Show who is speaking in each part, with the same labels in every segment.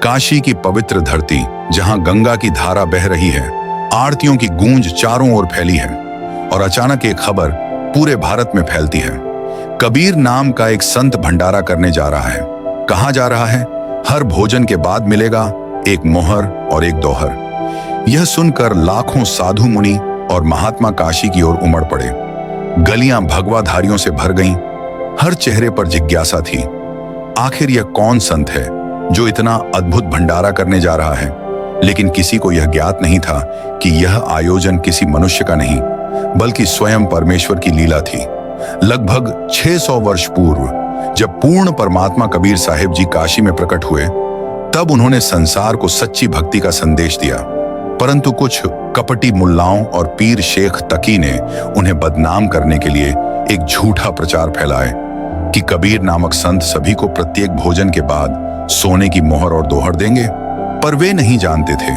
Speaker 1: काशी की पवित्र धरती, जहां गंगा की धारा बह रही है, आरतियों की गूंज चारों ओर फैली है, और अचानक एक खबर पूरे भारत में फैलती है। कबीर नाम का एक संत भंडारा करने जा रहा है। कहाँ जा रहा है? हर भोजन के बाद मिलेगा एक मोहर और एक दोहर। यह सुनकर लाखों साधु मुनि और महात्मा काशी की ओर उमड़ पड़े। गलियां भगवाधारियों से भर गईं। हर चेहरे पर जिज्ञासा थी, आखिर यह कौन संत है जो इतना अद्भुत भंडारा करने जा रहा है? लेकिन किसी को यह ज्ञात नहीं था कि यह आयोजन किसी मनुष्य का नहीं, बल्कि स्वयं परमेश्वर की लीला थी। लगभग 600 वर्ष पूर्व जब पूर्ण परमात्मा कबीर साहिब जी काशी में प्रकट हुए, तब उन्होंने संसार को सच्ची भक्ति का संदेश दिया। परंतु कुछ कपटी मुल्लाओं और पीर शेख तकी ने उन्हें बदनाम करने के लिए एक झूठा प्रचार फैलाए कि कबीर नामक संत सभी को प्रत्येक भोजन के बाद सोने की मोहर और दोहर देंगे। पर वे नहीं जानते थे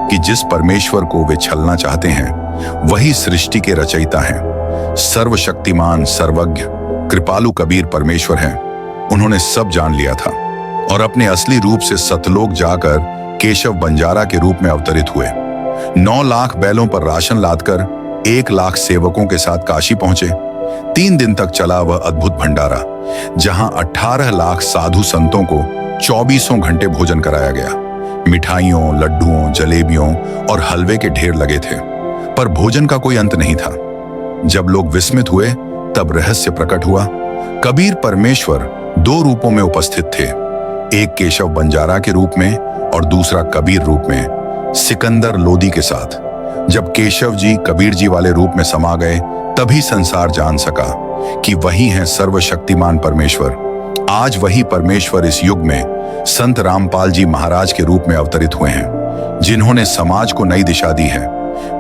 Speaker 1: कि जिस परमेश्वर को वे छलना चाहते हैं, वही सृष्टि के रचयिता हैं। सर्वशक्तिमान, सर्वज्ञ, कृपालु कबीर परमेश्वर हैं। उन्होंने सब जान लिया था और अपने असली रूप से सतलोक जाकर केशव बंजारा के रूप में अवतरित हुए। 9 लाख बैलों पर राशन लादकर 1 लाख सेवकों के साथ काशी पहुंचे। 3 दिन तक चला वह अद्भुत भंडारा, जहां 18 लाख साधु संतों को 24 घंटे भोजन कराया गया। मिठाइयों, लड्डुओं, जलेबियों और हलवे के ढेर लगे थे, पर भोजन का कोई अंत नहीं था। जब लोग विस्मित हुए, तब रहस्य प्रकट हुआ। कबीर परमेश्वर 2 रूपों में उपस्थित थे, एक केशव बंजारा के रूप में और दूसरा कबीर रूप में, सिकंदर लोदी के साथ। जब केशव जी कबीर जी वाले रूप में समा गए, तभी संसार जान सका कि वही है सर्वशक्तिमान परमेश्वर। आज वही परमेश्वर इस युग में संत रामपाल जी महाराज के रूप में अवतरित हुए हैं, जिन्होंने समाज को नई दिशा दी है।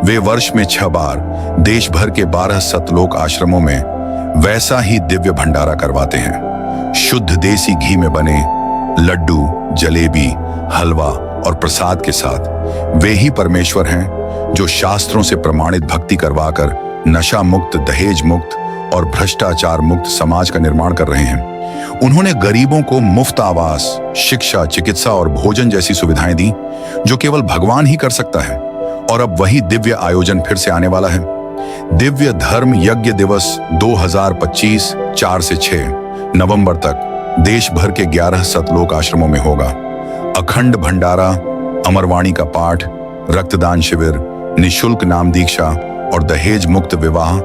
Speaker 1: वे वर्ष में 6 बार देश भर के 12 सतलोक आश्रमों में वैसा ही दिव्य भंडारा करवाते हैं। शुद्ध देसी घी में बने लड्डू, जलेबी, हलवा और प्रसाद के साथ। वे ही परमेश्वर हैं जो शास्त्रों से प्रमाणित भक्ति करवाकर नशा मुक्त, दहेज मुक्त और भ्रष्टाचार मुक्त समाज का निर्माण कर रहे हैं। उन्होंने गरीबों को मुफ्त आवास, शिक्षा, चिकित्सा और भोजन जैसी सुविधाएं दी, जो केवल भगवान ही कर सकता है। और अब वही दिव्य आयोजन फिर से आने वाला है। दिव्य धर्म यज्ञ दिवस 2025 4 से 6 नवंबर तक देश भर के 11 सतलोक आश्रमों में होगा। अखंड भंडारा, अमरवाणी का पाठ, रक्तदान शिविर, निशुल्क नाम दीक्षा और दहेज मुक्त विवाह